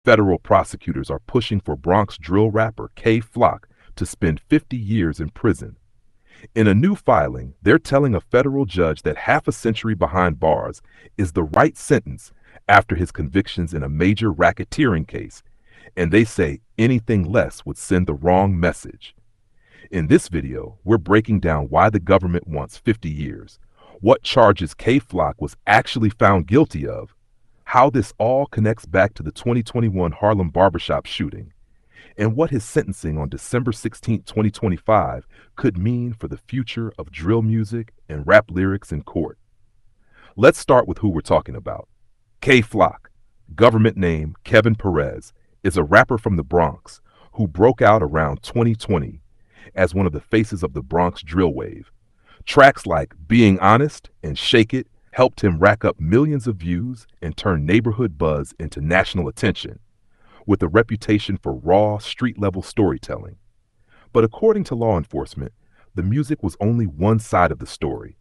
Federal prosecutors are pushing for Bronx drill rapper K Flock to spend 50 years in prison. In a new filing, they're telling a federal judge that half a century behind bars is the right sentence after his convictions in a major racketeering case, and they say anything less would send the wrong message. In this video, we're breaking down why the government wants 50 years, what charges K Flock was actually found guilty of, how this all connects back to the 2021 Harlem barbershop shooting, and what his sentencing on December 16, 2025 could mean for the future of drill music and rap lyrics in court. Let's start with who we're talking about. K Flock, government name Kevin Perez, is a rapper from the Bronx who broke out around 2020 as one of the faces of the Bronx drill wave. Tracks like Being Honest and Shake It helped him rack up millions of views and turn neighborhood buzz into national attention, with a reputation for raw, street-level storytelling. But according to law enforcement, the music was only one side of the story.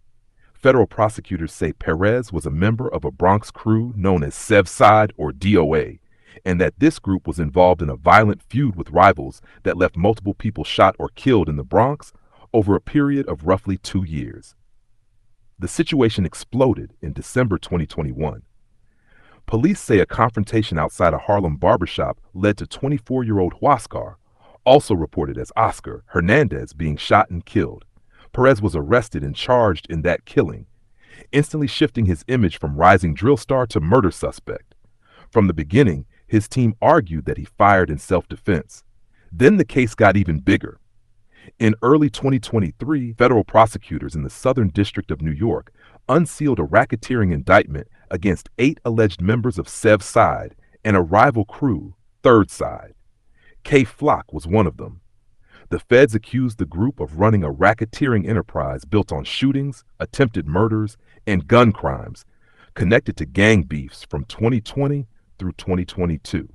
Federal prosecutors say Perez was a member of a Bronx crew known as Sevside or DOA, and that this group was involved in a violent feud with rivals that left multiple people shot or killed in the Bronx over a period of roughly 2 years. The situation exploded in December 2021. Police say a confrontation outside a Harlem barbershop led to 24-year-old Huascar, also reported as Oscar, Hernandez being shot and killed. Perez was arrested and charged in that killing, instantly shifting his image from rising drill star to murder suspect. From the beginning, his team argued that he fired in self-defense. Then the case got even bigger. In early 2023, federal prosecutors in the Southern District of New York unsealed a racketeering indictment against 8 alleged members of Sevside and a rival crew, Third Side. K Flock was one of them. The feds accused the group of running a racketeering enterprise built on shootings, attempted murders, and gun crimes, connected to gang beefs from 2020 through 2022.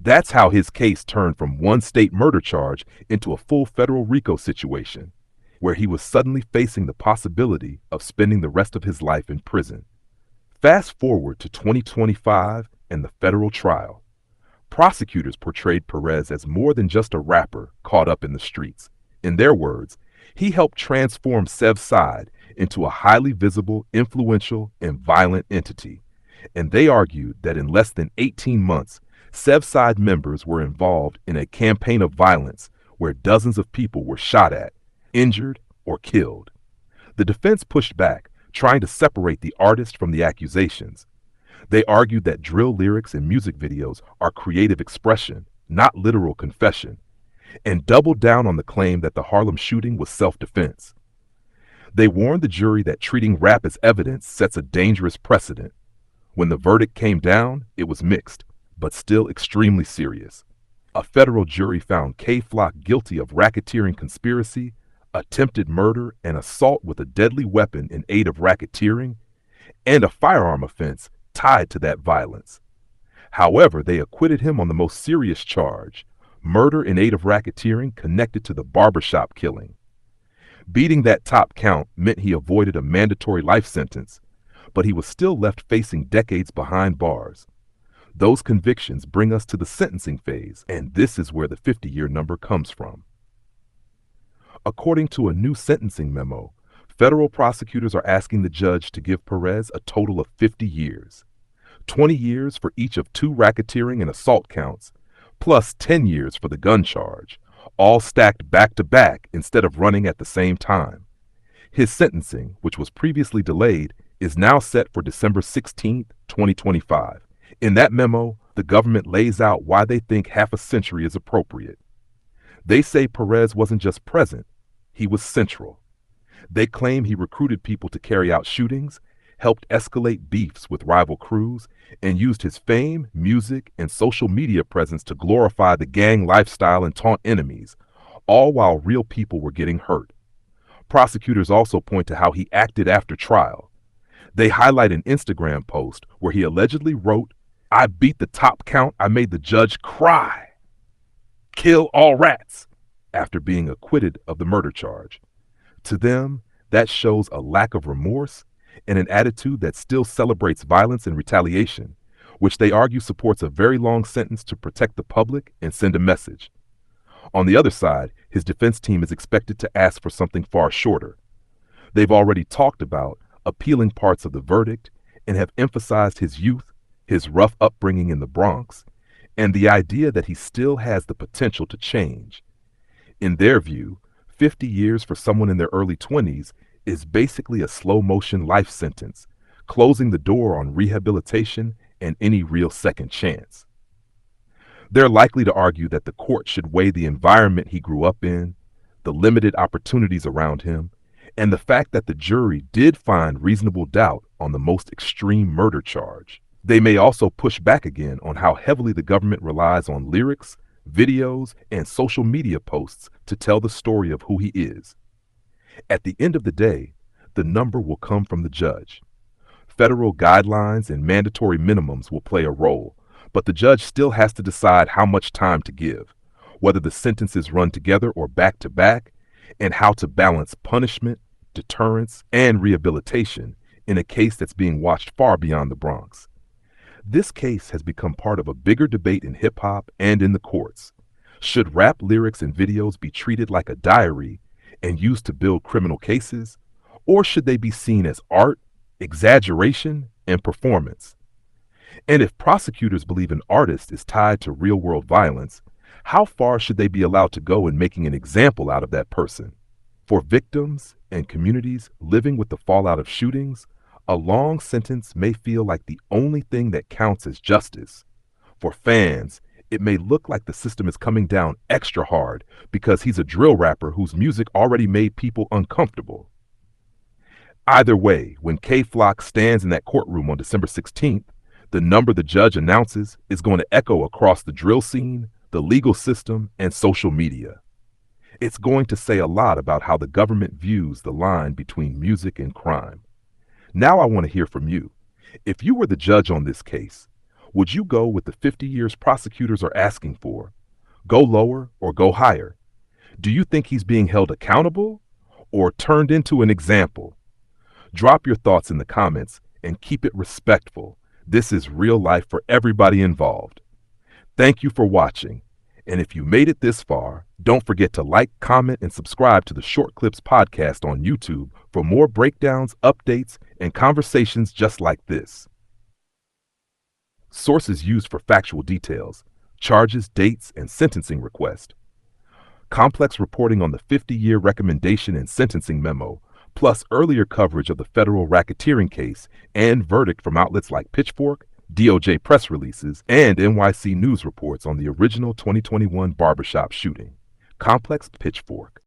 That's how his case turned from one state murder charge into a full federal RICO situation, where he was suddenly facing the possibility of spending the rest of his life in prison. Fast forward to 2025 and the federal trial. Prosecutors portrayed Perez as more than just a rapper caught up in the streets. In their words, he helped transform Sevside into a highly visible, influential, and violent entity. And they argued that in less than 18 months, Sevside members were involved in a campaign of violence where dozens of people were shot at, injured, or killed. The defense pushed back, trying to separate the artist from the accusations. They argued that drill lyrics and music videos are creative expression, not literal confession, and doubled down on the claim that the Harlem shooting was self-defense. They warned the jury that treating rap as evidence sets a dangerous precedent. When the verdict came down, it was mixed, but still extremely serious. A federal jury found K Flock guilty of racketeering conspiracy, attempted murder, and assault with a deadly weapon in aid of racketeering, and a firearm offense tied to that violence. However, they acquitted him on the most serious charge, murder in aid of racketeering connected to the barbershop killing. Beating that top count meant he avoided a mandatory life sentence, but he was still left facing decades behind bars. Those convictions bring us to the sentencing phase, and this is where the 50-year number comes from. According to a new sentencing memo, federal prosecutors are asking the judge to give Perez a total of 50 years, 20 years for each of 2 racketeering and assault counts, plus 10 years for the gun charge, all stacked back to back instead of running at the same time. His sentencing, which was previously delayed, is now set for December 16, 2025. In that memo, the government lays out why they think half a century is appropriate. They say Perez wasn't just present, he was central. They claim he recruited people to carry out shootings, helped escalate beefs with rival crews, and used his fame, music, and social media presence to glorify the gang lifestyle and taunt enemies, all while real people were getting hurt. Prosecutors also point to how he acted after trial. They highlight an Instagram post where he allegedly wrote, "I beat the top count, I made the judge cry. Kill all rats," after being acquitted of the murder charge. To them, that shows a lack of remorse and an attitude that still celebrates violence and retaliation, which they argue supports a very long sentence to protect the public and send a message. On the other side, his defense team is expected to ask for something far shorter. They've already talked about appealing parts of the verdict and have emphasized his youth, his rough upbringing in the Bronx, and the idea that he still has the potential to change. In their view, 50 years for someone in their early 20s is basically a slow-motion life sentence, closing the door on rehabilitation and any real second chance. They're likely to argue that the court should weigh the environment he grew up in, the limited opportunities around him, and the fact that the jury did find reasonable doubt on the most extreme murder charge. They may also push back again on how heavily the government relies on lyrics, videos, and social media posts to tell the story of who he is. At the end of the day, the number will come from the judge. Federal guidelines and mandatory minimums will play a role, but the judge still has to decide how much time to give, whether the sentences run together or back to back, and how to balance punishment, deterrence, and rehabilitation in a case that's being watched far beyond the Bronx. This case has become part of a bigger debate in hip-hop and in the courts. Should rap lyrics and videos be treated like a diary and used to build criminal cases, or should they be seen as art, exaggeration, and performance? And if prosecutors believe an artist is tied to real-world violence, how far should they be allowed to go in making an example out of that person? For victims and communities living with the fallout of shootings, a long sentence may feel like the only thing that counts as justice. For fans, it may look like the system is coming down extra hard because he's a drill rapper whose music already made people uncomfortable. Either way, when K-Flock stands in that courtroom on December 16th, the number the judge announces is going to echo across the drill scene, the legal system, and social media. It's going to say a lot about how the government views the line between music and crime. Now I want to hear from you. If you were the judge on this case, would you go with the 50 years prosecutors are asking for, go lower or go higher? Do you think he's being held accountable or turned into an example? Drop your thoughts in the comments and keep it respectful. This is real life for everybody involved. Thank you for watching. And if you made it this far, don't forget to like, comment, and subscribe to the Short Clips Podcast on YouTube for more breakdowns, updates, and conversations just like this. Sources used for factual details, charges, dates, and sentencing request. Complex reporting on the 50-year recommendation and sentencing memo, plus earlier coverage of the federal racketeering case and verdict from outlets like Pitchfork, DOJ press releases, and NYC News reports on the original 2021 barbershop shooting. Complex Pitchfork.